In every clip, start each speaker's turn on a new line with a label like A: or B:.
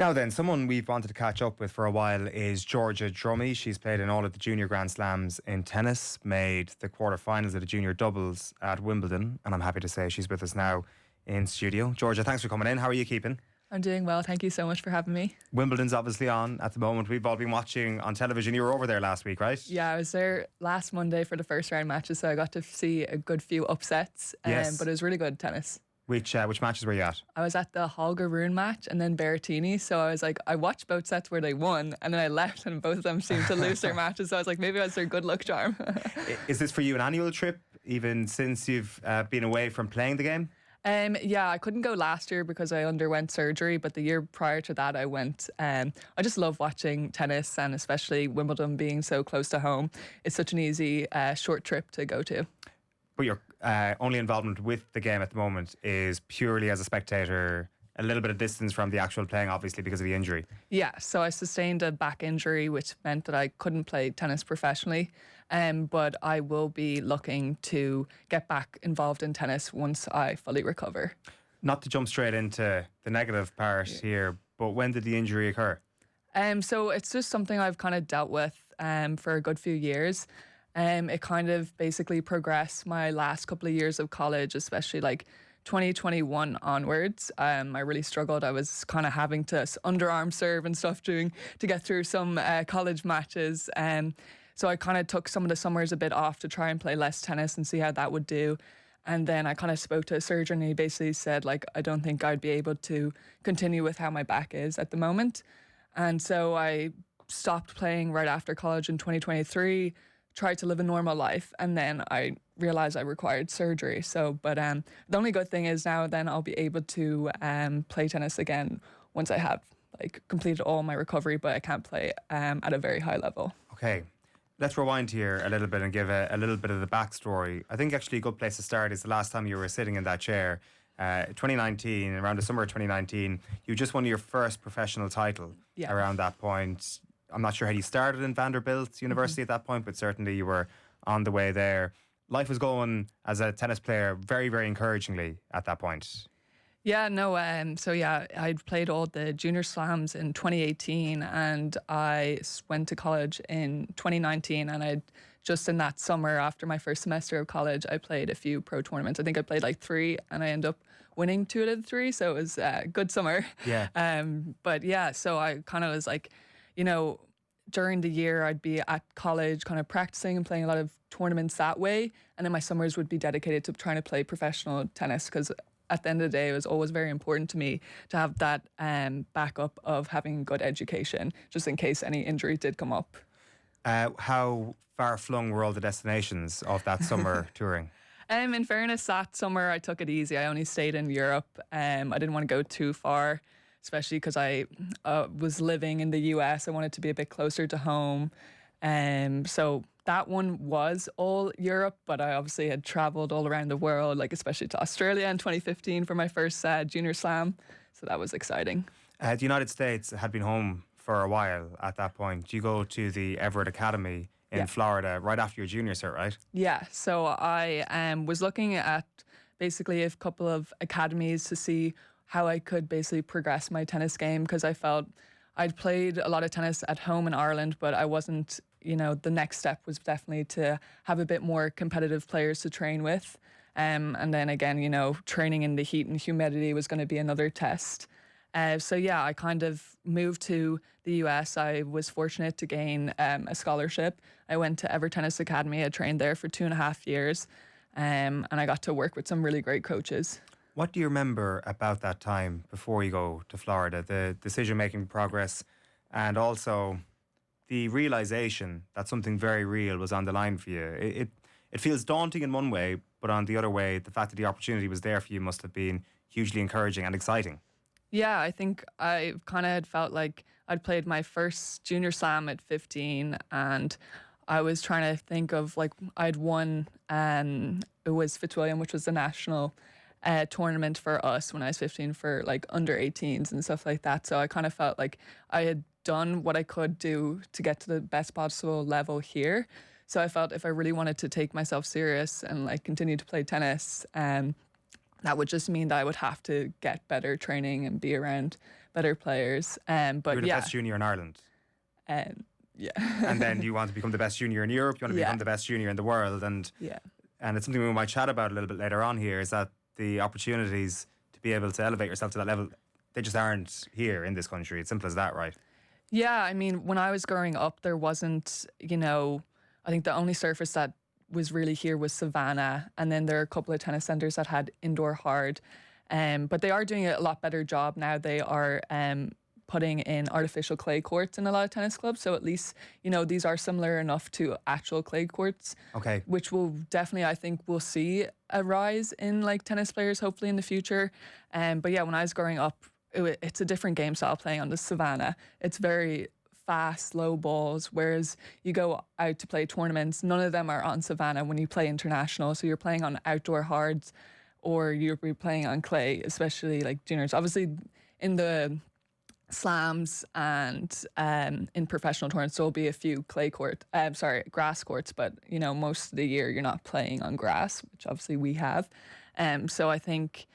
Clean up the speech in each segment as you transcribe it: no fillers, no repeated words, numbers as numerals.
A: Now then, someone we've wanted to catch up with for a while is Georgia Drummy. She's played in all of the junior Grand Slams in tennis, made the quarterfinals of the junior doubles at Wimbledon, and I'm happy to say she's with us now in studio. Georgia, thanks for coming in. How are you keeping?
B: I'm doing well. Thank you so much for having me.
A: Wimbledon's obviously on at the moment. We've all been watching on television. You were over there last week, right?
B: Yeah, I was there last Monday for the first round matches, so I got to see a good few upsets.
A: Yes.
B: But it was really good tennis.
A: Which matches were you at?
B: I was at the Holger Rune match and then Berrettini, so I was like, I watched both sets where they won, and then I left and both of them seemed to lose their matches, so I was like, maybe that's their good luck charm.
A: Is this for you an annual trip, even since you've been away from playing the game?
B: Yeah, I couldn't go last year because I underwent surgery, but the year prior to that I went. I just love watching tennis, and especially Wimbledon being so close to home. It's such an easy, short trip to go to.
A: But your only involvement with the game at the moment is purely as a spectator, a little bit of distance from the actual playing, obviously, because of the injury.
B: Yeah, so I sustained a back injury, which meant that I couldn't play tennis professionally. But I will be looking to get back involved in tennis once I fully recover.
A: Not to jump straight into the negative part here, but when did the injury occur?
B: So it's just something I've kind of dealt with for a good few years. It kind of basically progressed my last couple of years of college, especially like 2021 onwards. I really struggled. I was kind of having to underarm serve and stuff to get through some college matches. So I kind of took some of the summers a bit off to try and play less tennis and see how that would do. And then I kind of spoke to a surgeon and he basically said, like, I don't think I'd be able to continue with how my back is at the moment. And so I stopped playing right after college in 2023, tried to live a normal life, and then I realized I required surgery. But the only good thing is now then I'll be able to play tennis again once I have like completed all my recovery, but I can't play at a very high level.
A: Okay. Let's rewind here a little bit and give a little bit of the backstory. I think actually a good place to start is the last time you were sitting in that chair. 2019, around the summer of 2019, you just won your first professional title around that point. I'm not sure how you started in Vanderbilt University at that point, but certainly you were on the way there. Life was going, as a tennis player, very, very encouragingly at that point.
B: Yeah, no, I'd played all the junior slams in 2018 and I went to college in 2019, and I just in that summer after my first semester of college, I played a few pro tournaments. I think I played like 3 and I ended up winning 2 out of the 3, so it was a good summer.
A: Yeah.
B: But yeah, so I kind of was like, you know, during the year I'd be at college kind of practicing and playing a lot of tournaments that way, and then my summers would be dedicated to trying to play professional tennis, because at the end of the day it was always very important to me to have that backup of having good education just in case any injury did come up.
A: How far-flung were all the destinations of that summer touring?
B: In fairness, that summer I took it easy. I only stayed in Europe. I didn't want to go too far, especially because I was living in the US. I wanted to be a bit closer to home. So that one was all Europe, but I obviously had traveled all around the world, like especially to Australia in 2015 for my first junior slam. So that was exciting.
A: The United States had been home for a while at that point. You go to the Everett Academy in Florida right after your junior cert, right?
B: Yeah, so I was looking at basically a couple of academies to see how I could basically progress my tennis game, because I felt I'd played a lot of tennis at home in Ireland, but I wasn't, the next step was definitely to have a bit more competitive players to train with. And then again, training in the heat and humidity was going to be another test. So yeah, I kind of moved to the US. I was fortunate to gain a scholarship. I went to Everett Tennis Academy. I trained there for 2.5 years, and I got to work with some really great coaches.
A: What do you remember about that time before you go to Florida, the decision-making progress, and also the realization that something very real was on the line for you? It feels daunting in one way, but on the other way, the fact that the opportunity was there for you must have been hugely encouraging and exciting.
B: Yeah, I think I kind of had felt like I'd played my first junior slam at 15, and I was trying to think of, like, I'd won, it was Fitzwilliam, which was the national tournament for us when I was 15 for like under 18s and stuff like that. So I kind of felt like I had done what I could do to get to the best possible level here. So I felt if I really wanted to take myself serious and like continue to play tennis, that would just mean that I would have to get better training and be around better players. But
A: You're the
B: yeah,
A: best junior in Ireland.
B: um, yeah,
A: And then you want to become the best junior in Europe, you want to
B: yeah,
A: become the best junior in the world.
B: yeah.
A: And it's something we might chat about a little bit later on here, is that the opportunities to be able to elevate yourself to that level, they just aren't here in this country. It's simple as that, right?
B: Yeah, I mean, when I was growing up, there wasn't, I think the only surface that was really here was Savannah. And then there are a couple of tennis centres that had indoor hard. But they are doing a lot better job now. They are putting in artificial clay courts in a lot of tennis clubs. So at least, these are similar enough to actual clay courts.
A: Okay.
B: Which will definitely, I think, we'll see a rise in like tennis players hopefully in the future. But yeah, when I was growing up, it's a different game style playing on the Savannah. It's very fast, low balls, whereas you go out to play tournaments, none of them are on Savannah when you play international. So you're playing on outdoor hards or you're playing on clay, especially like juniors. Obviously in the slams and in professional tournaments, there'll be a few grass courts, but most of the year you're not playing on grass, which obviously we have. So I think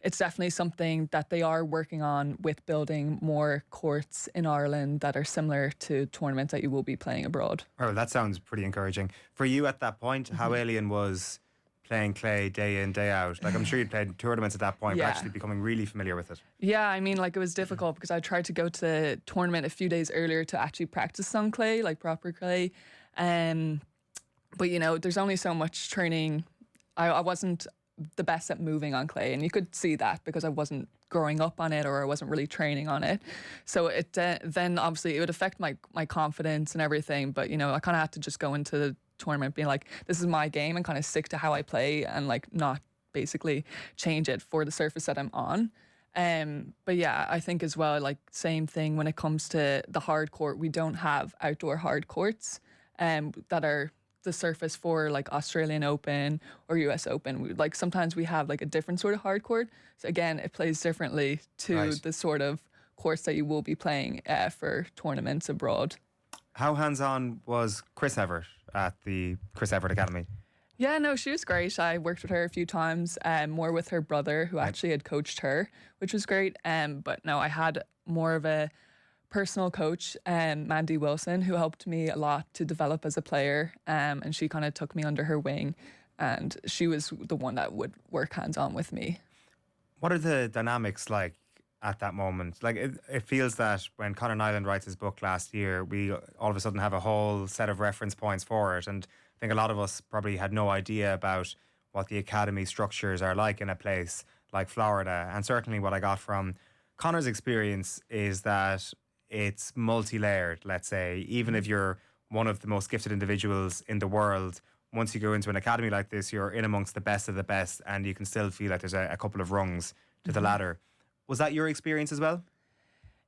B: it's definitely something that they are working on with building more courts in Ireland that are similar to tournaments that you will be playing abroad.
A: Oh, that sounds pretty encouraging. For you at that point, how alien was playing clay day in, day out? Like, I'm sure you'd played tournaments at that point, but
B: Yeah.
A: actually becoming really familiar with it.
B: Yeah, I mean, like it was difficult because I tried to go to the tournament a few days earlier to actually practice on clay, like proper clay. But there's only so much training. I wasn't the best at moving on clay, and you could see that because I wasn't growing up on it or I wasn't really training on it. So it then obviously it would affect my confidence and everything. But I kind of had to just go into the tournament being like, this is my game, and kind of stick to how I play and like not basically change it for the surface that I'm on. But yeah, I think as well, like same thing when it comes to the hard court, we don't have outdoor hard courts that are the surface for like Australian Open or US Open. Like sometimes we have like a different sort of hard court. So again, it plays differently to
A: Right.
B: the sort of courts that you will be playing for tournaments abroad.
A: How hands-on was Chris Everett at the Chris Everett Academy?
B: Yeah, no, she was great. I worked with her a few times, more with her brother who actually had coached her, which was great. But no, I had more of a personal coach, Mandy Wilson, who helped me a lot to develop as a player. And she kind of took me under her wing, and she was the one that would work hands-on with me.
A: What are the dynamics like at that moment? Like, it feels that when Conor Nyland writes his book last year, we all of a sudden have a whole set of reference points for it. And I think a lot of us probably had no idea about what the academy structures are like in a place like Florida. And certainly what I got from Conor's experience is that it's multi-layered, let's say. Even if you're one of the most gifted individuals in the world, once you go into an academy like this, you're in amongst the best of the best, and you can still feel like there's a couple of rungs to the ladder. Was that your experience as well?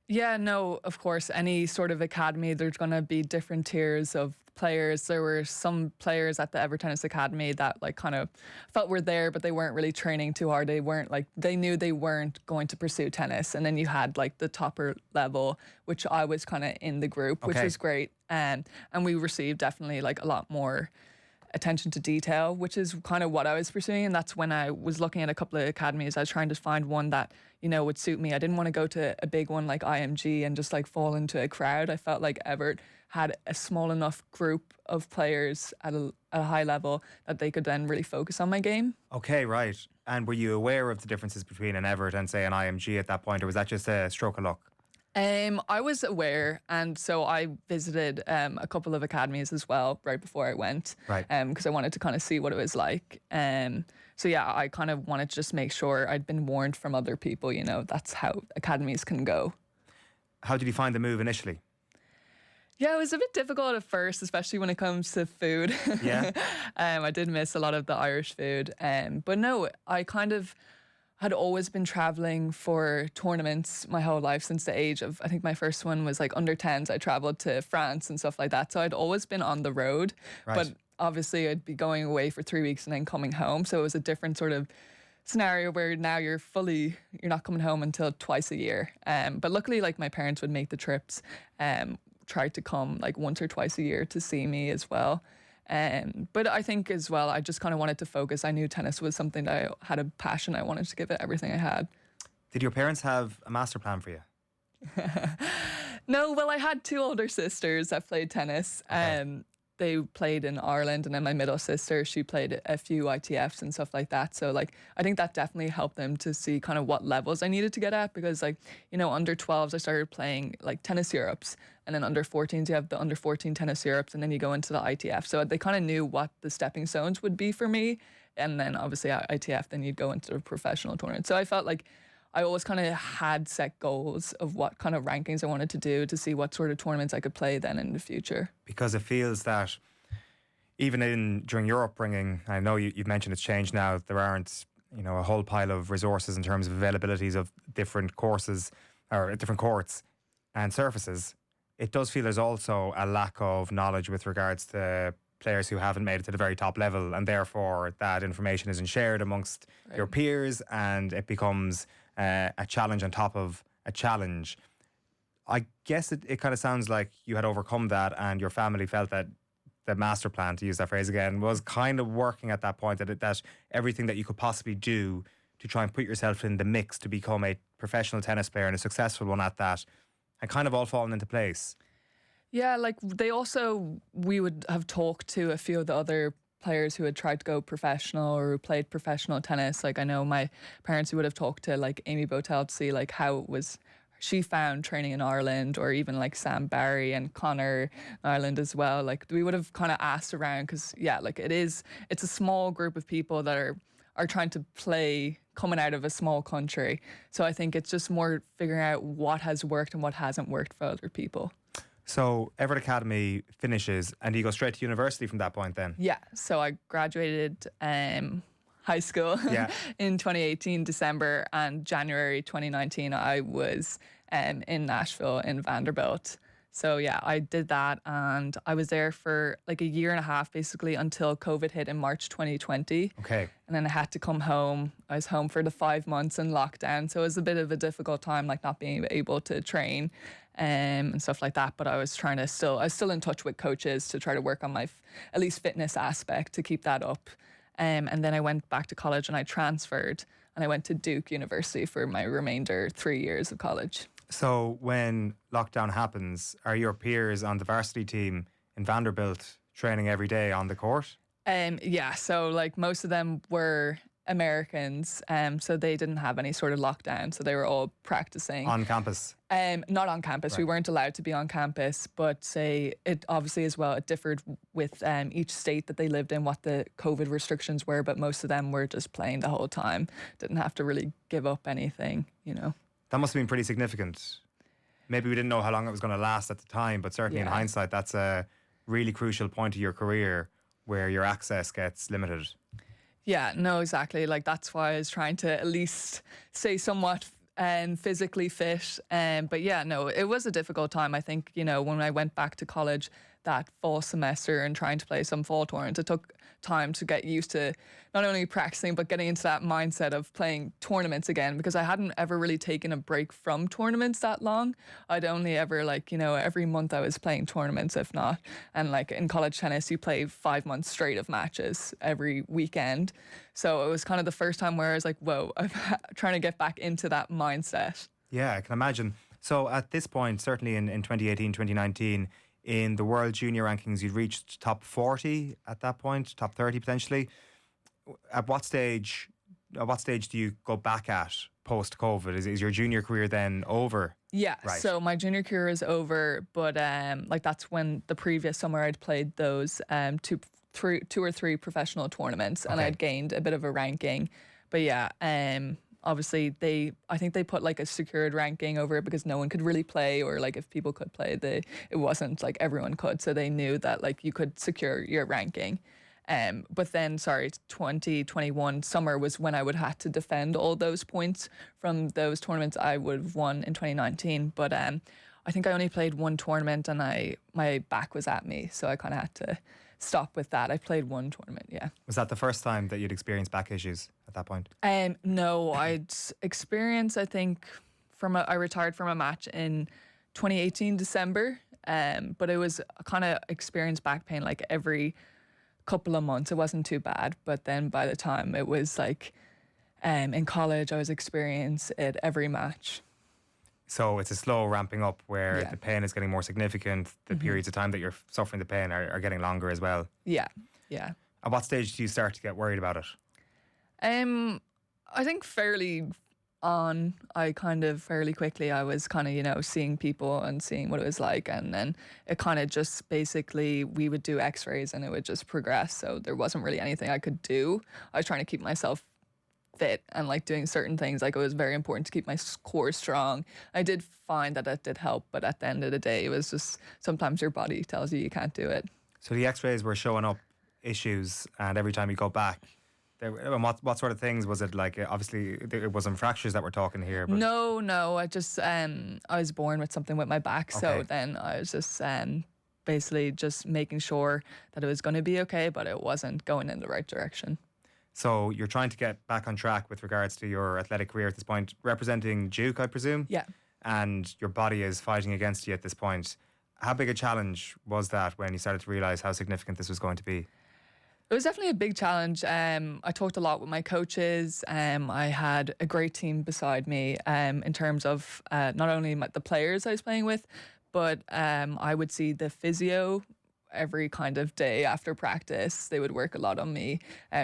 B: Yeah, no, of course, any sort of academy, there's going to be different tiers of players. There were some players at the Everett Tennis Academy that like kind of felt were there, but they weren't really training too hard. They weren't like, they knew they weren't going to pursue tennis. And then you had like the topper level, which I was kind of in the group, which
A: Okay.
B: was great. And we received definitely like a lot more attention to detail, which is kind of what I was pursuing. And that's when I was looking at a couple of academies. I was trying to find one that, would suit me. I didn't want to go to a big one like IMG and just like fall into a crowd. I felt like Everett had a small enough group of players at a high level that they could then really focus on my game.
A: Okay, right. And were you aware of the differences between an Everett and, say, an IMG at that point, or was that just a stroke of luck?
B: I was aware, and so I visited a couple of academies as well right before I went,
A: Right.
B: because I wanted to kind of see what it was like. So yeah, I kind of wanted to just make sure I'd been warned from other people. That's how academies can go.
A: How did you find the move initially?
B: Yeah, it was a bit difficult at first, especially when it comes to food.
A: Yeah.
B: I did miss a lot of the Irish food, but no, I kind of had always been traveling for tournaments my whole life since the age of, I think my first one was like under 10s. I traveled to France and stuff like that. So I'd always been on the road,
A: Right.
B: but obviously I'd be going away for 3 weeks and then coming home. So it was a different sort of scenario where now you're not coming home until twice a year. But luckily, like my parents would make the trips, try to come like once or twice a year to see me as well. But I think as well, I just kind of wanted to focus. I knew tennis was something that I had a passion. I wanted to give it everything I had.
A: Did your parents have a master plan for you?
B: No, well, I had two older sisters that played tennis.
A: Okay.
B: They played in Ireland, and then my middle sister, she played a few ITFs and stuff like that. So like, I think that definitely helped them to see kind of what levels I needed to get at, because like, you know, under 12s I started playing like tennis Europes, and then under 14s you have the under 14 tennis Europes, and then you go into the ITF. So they kind of knew what the stepping stones would be for me, and then obviously at ITF, then you'd go into the professional tournament. So I felt like I always kind of had set goals of what kind of rankings I wanted to do to see what sort of tournaments I could play then in the future.
A: Because it feels that even during your upbringing, I know you've mentioned it's changed now, there aren't, you know, a whole pile of resources in terms of availabilities of different courses or different courts and surfaces. It does feel there's also a lack of knowledge with regards to players who haven't made it to the very top level, and therefore that information isn't shared amongst your peers, and it becomes a challenge on top of a challenge. I guess it kind of sounds like you had overcome that, and your family felt that the master plan, to use that phrase again, was kind of working at that point, that everything that you could possibly do to try and put yourself in the mix to become a professional tennis player and a successful one at that had kind of all fallen into place.
B: Yeah, like we would have talked to a few of the other players who had tried to go professional or who played professional tennis. Like I know my parents who would have talked to like Amy Botel to see like how it was she found training in Ireland, or even like Sam Barry and Connor in Ireland as well. Like we would have kind of asked around, because yeah, like it's a small group of people that are trying to play coming out of a small country. So I think it's just more figuring out what has worked and what hasn't worked for other people.
A: So Everett Academy finishes, and you go straight to university from that point then?
B: Yeah, so I graduated high school
A: Yeah.
B: in 2018 December, and January 2019 I was in Nashville in Vanderbilt. So yeah, I did that, and I was there for like a year and a half basically until COVID hit in March 2020.
A: Okay.
B: And then I had to come home. I was home for the 5 months in lockdown, so it was a bit of a difficult time, like not being able to train and stuff like that. But I was I was still in touch with coaches to try to work on my at least fitness aspect to keep that up. And then I went back to college and I transferred, and I went to Duke University for my remainder 3 years of college.
A: So when lockdown happens, are your peers on the varsity team in Vanderbilt training every day on the court?
B: Yeah, so like most of them were Americans, so they didn't have any sort of lockdown, so they were all practicing
A: On campus?
B: Not on campus. We weren't allowed to be on campus, but say it obviously as well. It differed with each state that they lived in, what the COVID restrictions were. But most of them were just playing the whole time. Didn't have to really give up anything, you know.
A: That must have been pretty significant. Maybe we didn't know how long it was going to last at the time, but certainly in
B: Yeah.
A: hindsight, that's a really crucial point of your career where your access gets limited.
B: Yeah, no, exactly. Like that's why I was trying to at least stay somewhat physically fit. But yeah, no, it was a difficult time. I think, you know, when I went back to college that fall semester and trying to play some fall tournaments, it took time to get used to not only practicing but getting into that mindset of playing tournaments again, because I hadn't ever really taken a break from tournaments that long. I'd only ever like, you know, every month I was playing tournaments, if not. And like in college tennis, you play 5 months straight of matches every weekend. So it was kind of the first time where I was like, whoa, I'm trying to get back into that mindset.
A: Yeah, I can imagine. So at this point, certainly in 2018, 2019, in the world junior rankings, you'd reached top 40 at that point, top 30 potentially. At what stage do you go back at post-COVID? Is your junior career then over?
B: Yeah,
A: Right.
B: so my junior career is over, but like that's when the previous summer I'd played those two or three professional tournaments, and
A: Okay.
B: I'd gained a bit of a ranking. But yeah, obviously I think they put like a secured ranking over it because no one could really play, or like if people could play, it wasn't like everyone could, so they knew that like you could secure your ranking. But then, 2021 summer was when I would have to defend all those points from those tournaments I would have won in 2019. But I think I only played one tournament, and my back was at me, so I kind of had to stop with that. I played one tournament, yeah.
A: Was that the first time that you'd experienced back issues at that point?
B: No, I'd experienced, I think, I retired from a match in 2018 December, but it was kind of experienced back pain like every couple of months. It wasn't too bad, but then by the time it was like in college, I was experiencing it every match.
A: So it's a slow ramping up where
B: Yeah.
A: the pain is getting more significant. The periods of time that you're suffering the pain are getting longer as well.
B: Yeah, yeah.
A: At what stage do you start to get worried about it?
B: I think fairly on. I kind of fairly quickly, I was kind of, seeing people and seeing what it was like. And then it kind of just basically, we would do x-rays and it would just progress. So there wasn't really anything I could do. I was trying to keep myself fit and like doing certain things. Like it was very important to keep my core strong. I did find that did help. But at the end of the day, it was just sometimes your body tells you can't do it.
A: So the x-rays were showing up issues, and every time you go back, and what sort of things was it like? Obviously, it wasn't fractures that we're talking here. But
B: No. I just I was born with something with my back, so
A: Okay.
B: then I was just basically just making sure that it was going to be okay, but it wasn't going in the right direction.
A: So you're trying to get back on track with regards to your athletic career at this point, representing Duke, I presume.
B: Yeah.
A: And your body is fighting against you at this point. How big a challenge was that when you started to realise how significant this was going to be?
B: It was definitely a big challenge. I talked a lot with my coaches. I had a great team beside me in terms of not only the players I was playing with, but I would see the physio every kind of day after practice. They would work a lot on me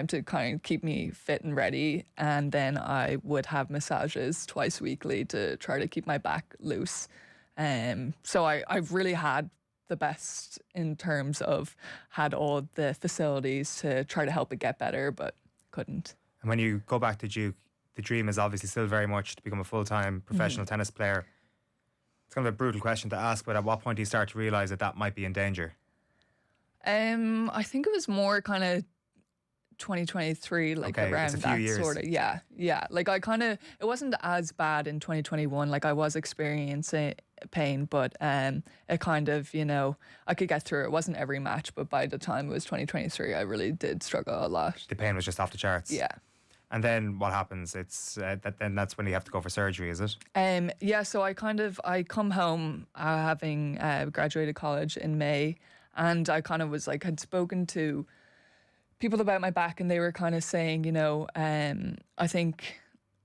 B: to kind of keep me fit and ready. And then I would have massages twice weekly to try to keep my back loose. So I've really had the best in terms of had all the facilities to try to help it get better, but couldn't.
A: And when you go back to Duke, the dream is obviously still very much to become a full-time professional tennis player. It's kind of a brutal question to ask, but at what point do you start to realise that that might be in danger?
B: I think it was more kind of 2023, like
A: Okay,
B: around
A: it's a few
B: that
A: years.
B: sort of, yeah. Like it wasn't as bad in 2021. Like I was experiencing pain, but it kind of, I could get through it. It wasn't every match, but by the time it was 2023, I really did struggle a lot.
A: The pain was just off the charts.
B: Yeah.
A: And then what happens? It's then that's when you have to go for surgery, is it?
B: Yeah, so I come home having graduated college in May, and I kind of was like, had spoken to people about my back, and they were kind of saying, I think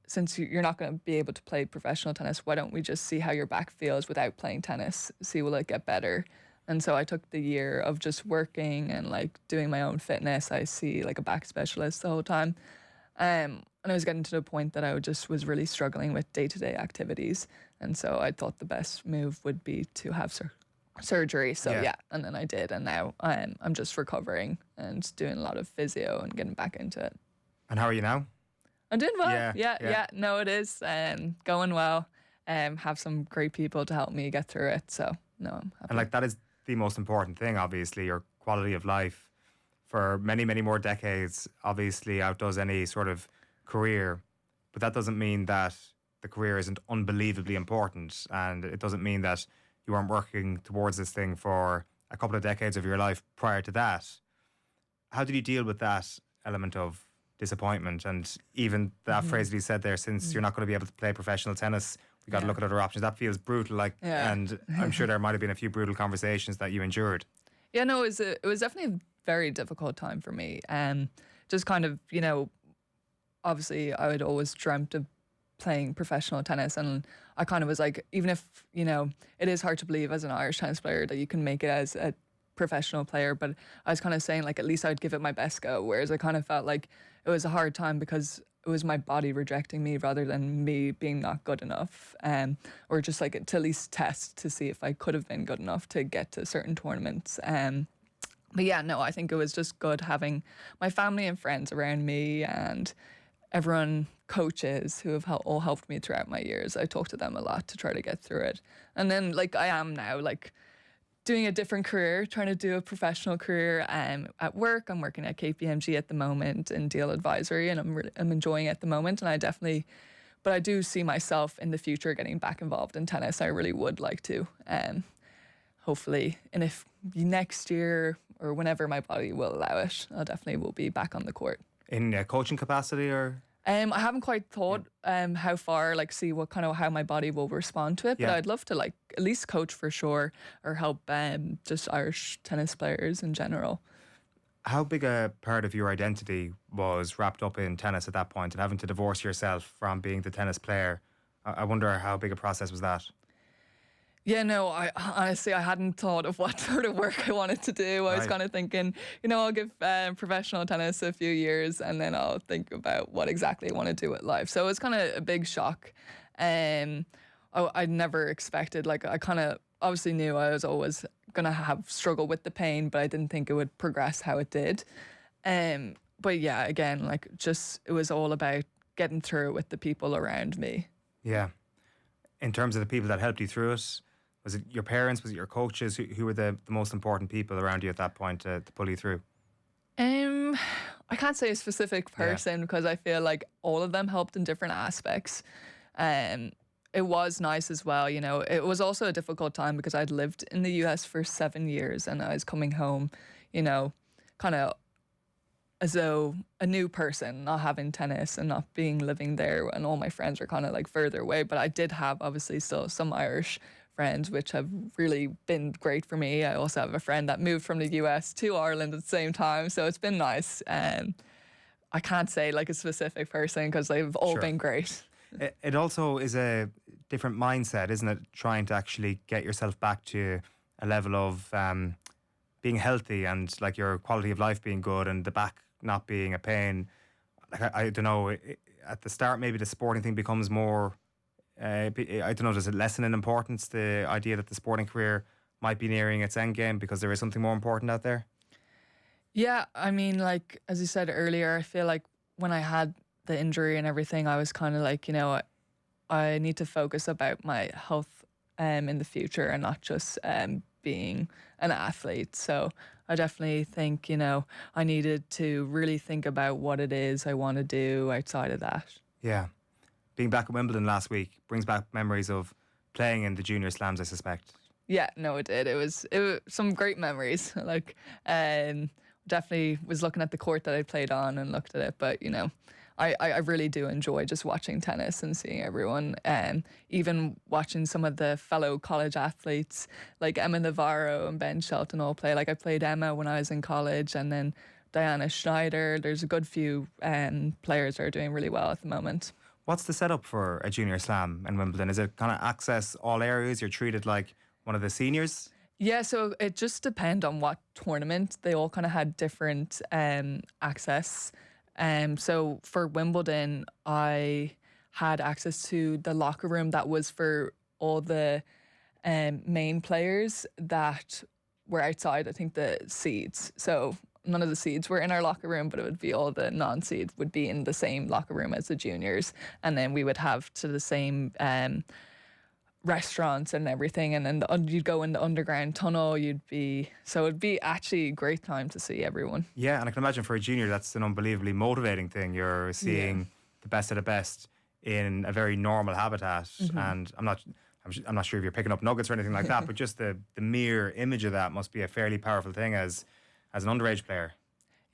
B: since you're not going to be able to play professional tennis, why don't we just see how your back feels without playing tennis? See, will it get better? And so I took the year of just working and like doing my own fitness. I see like a back specialist the whole time. And I was getting to the point that I was really struggling with day-to-day activities. And so I thought the best move would be to have surgery. So yeah, and then I did. And now I'm just recovering and doing a lot of physio and getting back into it.
A: And how are you now?
B: I'm doing well.
A: Yeah.
B: Yeah. No, it is going well. Have some great people to help me get through it. So no, I'm happy.
A: And like that is the most important thing, obviously, your quality of life for many, many more decades obviously outdoes any sort of career. But that doesn't mean that the career isn't unbelievably important. And it doesn't mean that you weren't working towards this thing for a couple of decades of your life prior to that. How did you deal with that element of disappointment? And even that phrase that you said there, since you're not going to be able to play professional tennis, we got to look at other options. That feels brutal. And I'm sure there might have been a few brutal conversations that you endured.
B: Yeah, no, it was definitely a very difficult time for me. Just kind of, obviously I had always dreamt of playing professional tennis, and I kind of was like, even if, it is hard to believe as an Irish tennis player that you can make it as a professional player, but I was kind of saying like at least I'd give it my best go, whereas I kind of felt like it was a hard time because it was my body rejecting me rather than me being not good enough, or just like to at least test to see if I could have been good enough to get to certain tournaments. But yeah, no, I think it was just good having my family and friends around me, and everyone, coaches who have all helped me throughout my years. I talk to them a lot to try to get through it. And then like I am now like doing a different career, trying to do a professional career at work. I'm working at KPMG at the moment in deal advisory, and I'm enjoying it at the moment. And but I do see myself in the future getting back involved in tennis. I really would like to. Hopefully, and if next year or whenever my body will allow it, I definitely will be back on the court.
A: In a coaching capacity, or?
B: I haven't quite thought how far, like see what kind of how my body will respond to it, but I'd love to like at least coach for sure, or help just Irish tennis players in general.
A: How big a part of your identity was wrapped up in tennis at that point and having to divorce yourself from being the tennis player? I wonder how big a process was that.
B: Yeah, no, I honestly I hadn't thought of what sort of work I wanted to do. I was
A: Right.
B: kind of thinking, I'll give professional tennis a few years and then I'll think about what exactly I want to do with life. So it was kind of a big shock. Um, I never expected, like, I kind of obviously knew I was always going to have struggle with the pain, but I didn't think it would progress how it did. But yeah, again, like, just it was all about getting through it with the people around me.
A: Yeah. In terms of the people that helped you through it, was it your parents? Was it your coaches? Who were the most important people around you at that point to pull you through?
B: Um, I can't say a specific
A: Yeah.
B: person because I feel like all of them helped in different aspects. Um, it was nice as well, It was also a difficult time because I'd lived in the US for 7 years and I was coming home, you know, kind of as though a new person, not having tennis and not being living there, and all my friends were kind of like further away. But I did have obviously still some Irish friends, which have really been great for me. I also have a friend that moved from the US to Ireland at the same time, so it's been nice. I can't say like a specific person because they've all
A: Sure.
B: been great.
A: It also is a different mindset, isn't it? Trying to actually get yourself back to a level of being healthy and like your quality of life being good and the back not being a pain. Like I don't know. At the start, maybe the sporting thing becomes more. I don't know. Does it lessen in importance the idea that the sporting career might be nearing its end game because there is something more important out there?
B: Yeah, I mean, like as you said earlier, I feel like when I had the injury and everything, I was kind of like, I need to focus about my health in the future and not just being an athlete. So I definitely think, I needed to really think about what it is I want to do outside of that.
A: Yeah, being back at Wimbledon last week brings back memories of playing in the junior slams. I suspect.
B: Yeah, no, it did. It was some great memories. Like, definitely was looking at the court that I played on and looked at it. But I really do enjoy just watching tennis and seeing everyone, and even watching some of the fellow college athletes like Emma Navarro and Ben Shelton all play. Like I played Emma when I was in college, and then Diana Schneider. There's a good few players that are doing really well at the moment.
A: What's the setup for a junior slam in Wimbledon? Is it kind of access all areas? You're treated like one of the seniors?
B: Yeah, so it just depend on what tournament. They all kind of had different access. So for Wimbledon, I had access to the locker room that was for all the main players that were outside, I think, the seeds. So none of the seeds were in our locker room, but it would be all the non-seeds would be in the same locker room as the juniors. And then we would have to the same restaurants and everything, and then you'd go in the underground tunnel. So it'd be actually a great time to see everyone.
A: Yeah, and I can imagine for a junior that's an unbelievably motivating thing. You're
B: Yeah.
A: seeing the best of the best in a very normal habitat,
B: Hmm.
A: and I'm not sure if you're picking up nuggets or anything like that, but just the mere image of that must be a fairly powerful thing as an underage player.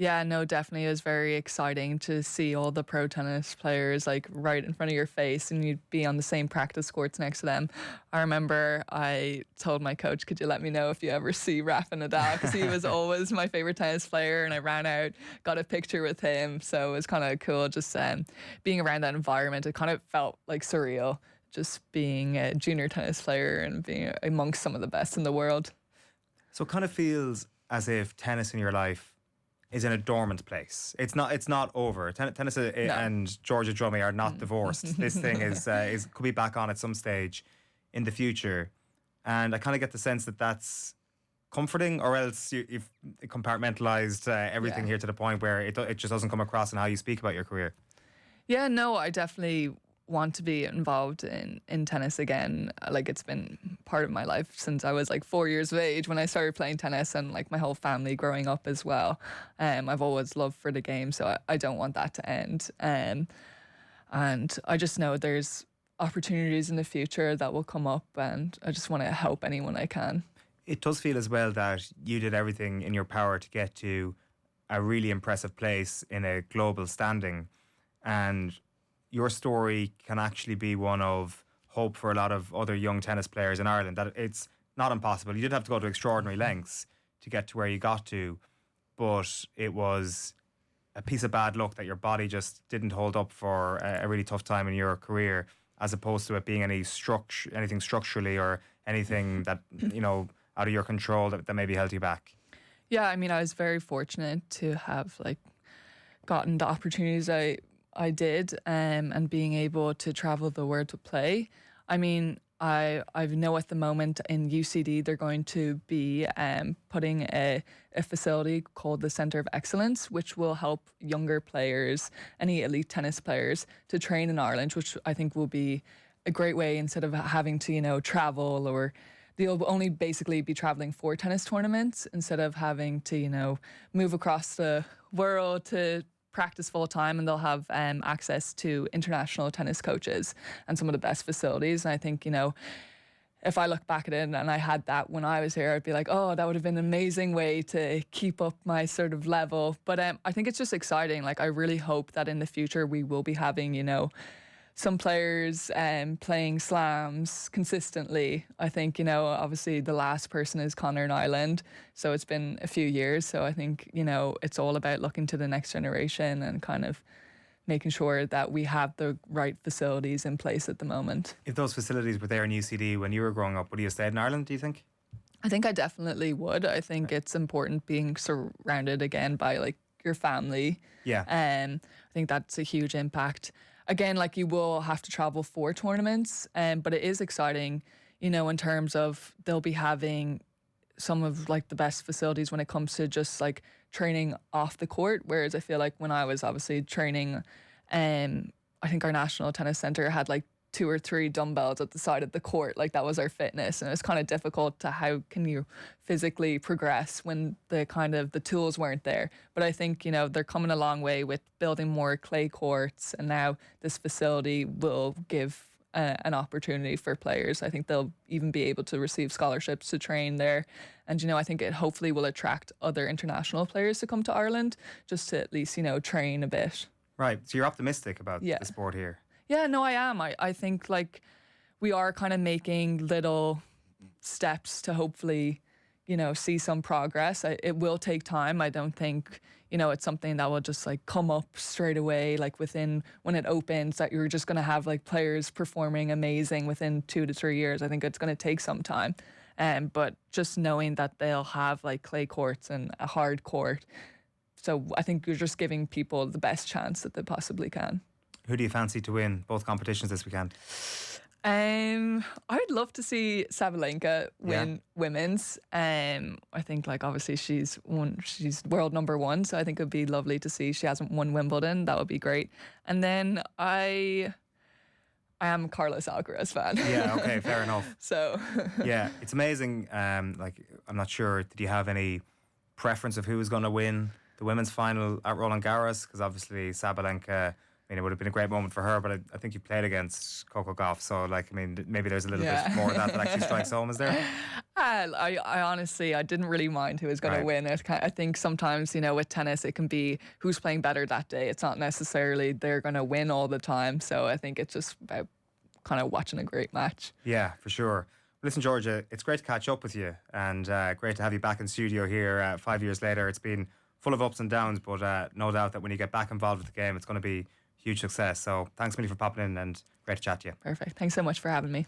B: Yeah, no, definitely. It was very exciting to see all the pro tennis players like right in front of your face, and you'd be on the same practice courts next to them. I remember I told my coach, "Could you let me know if you ever see Rafa Nadal?" Because he was always my favorite tennis player, and I ran out, got a picture with him. So it was kind of cool just being around that environment. It kind of felt like surreal just being a junior tennis player and being amongst some of the best in the world.
A: So it kind of feels as if tennis in your life is in a dormant place. It's not over. Tennis
B: No.
A: and Georgia Drummy are not divorced. This thing is could be back on at some stage in the future, and I kind of get the sense that that's comforting, or else you've compartmentalized everything
B: Yeah.
A: here to the point where it just doesn't come across in how you speak about your career.
B: Yeah, no, I definitely want to be involved in tennis again. Like it's been part of my life since I was like 4 years of age when I started playing tennis, and like my whole family growing up as well. I've always loved for the game, so I don't want that to end. And I just know there's opportunities in the future that will come up, and I just want to help anyone I can.
A: It does feel as well that you did everything in your power to get to a really impressive place in a global standing. And your story can actually be one of hope for a lot of other young tennis players in Ireland. That it's not impossible. You did have to go to extraordinary lengths to get to where you got to. but it was a piece of bad luck that your body just didn't hold up for a really tough time in your career, as opposed to it being anything structurally or anything that, out of your control that maybe held you back?
B: Yeah, I mean, I was very fortunate to have like gotten the opportunities I did, and being able to travel the world to play. I mean, I know at the moment in UCD they're going to be putting a facility called the Centre of Excellence, which will help younger players, any elite tennis players, to train in Ireland, which I think will be a great way instead of having to, travel, or they'll only basically be traveling for tennis tournaments instead of having to, move across the world to practice full time, and they'll have access to international tennis coaches and some of the best facilities. And I think, if I look back at it and I had that when I was here, I'd be like, oh, that would have been an amazing way to keep up my sort of level. But I think it's just exciting. Like, I really hope that in the future we will be having, some players playing slams consistently. I think, obviously the last person is Conor in Ireland, so it's been a few years. So I think, it's all about looking to the next generation and kind of making sure that we have the right facilities in place at the moment.
A: If those facilities were there in UCD when you were growing up, would you have stayed in Ireland, do you think?
B: I think I definitely would. I think it's important being surrounded again by like your family.
A: Yeah.
B: I think that's a huge impact. Again, like, you will have to travel for tournaments, but it is exciting, in terms of they'll be having some of like the best facilities when it comes to just like training off the court. Whereas I feel like when I was obviously training, I think our national tennis center had like 2 or 3 dumbbells at the side of the court. Like, that was our fitness, and it's kind of difficult to how can you physically progress when the tools weren't there. But I think, they're coming a long way with building more clay courts, and now this facility will give an opportunity for players. I think they'll even be able to receive scholarships to train there. And, I think it hopefully will attract other international players to come to Ireland just to at least, train a bit.
A: Right. So you're optimistic about
B: Yeah.
A: the sport here?
B: Yeah, no, I am. I think like we are kind of making little steps to hopefully, see some progress. It will take time. I don't think, it's something that will just like come up straight away, like within when it opens, that you're just going to have like players performing amazing within 2 to 3 years. I think it's going to take some time. But just knowing that they'll have like clay courts and a hard court. So I think you're just giving people the best chance that they possibly can.
A: Who do you fancy to win both competitions this weekend?
B: I'd love to see Sabalenka win women's. I think like obviously she's world number 1, so I think it would be lovely to see. She hasn't won Wimbledon. That would be great. And then I am a Carlos Alcaraz fan.
A: Yeah, okay, fair enough.
B: So
A: yeah, it's amazing. Like, I'm not sure, did you have any preference of who was going to win the women's final at Roland Garros? Because obviously Sabalenka, I mean, it would have been a great moment for her, but I think you played against Coco Gauff, so like, I mean, maybe there's a little bit more of that actually strikes home, is there?
B: I honestly, I didn't really mind who was going to win it. I think sometimes, with tennis, it can be who's playing better that day. It's not necessarily they're going to win all the time. So I think it's just about kind of watching a great match.
A: Yeah, for sure. Listen, Georgia, it's great to catch up with you, and great to have you back in studio here 5 years later. It's been full of ups and downs, but no doubt that when you get back involved with the game, it's going to be huge success. So thanks, Millie, for popping in, and great to chat to you.
B: Perfect. Thanks so much for having me.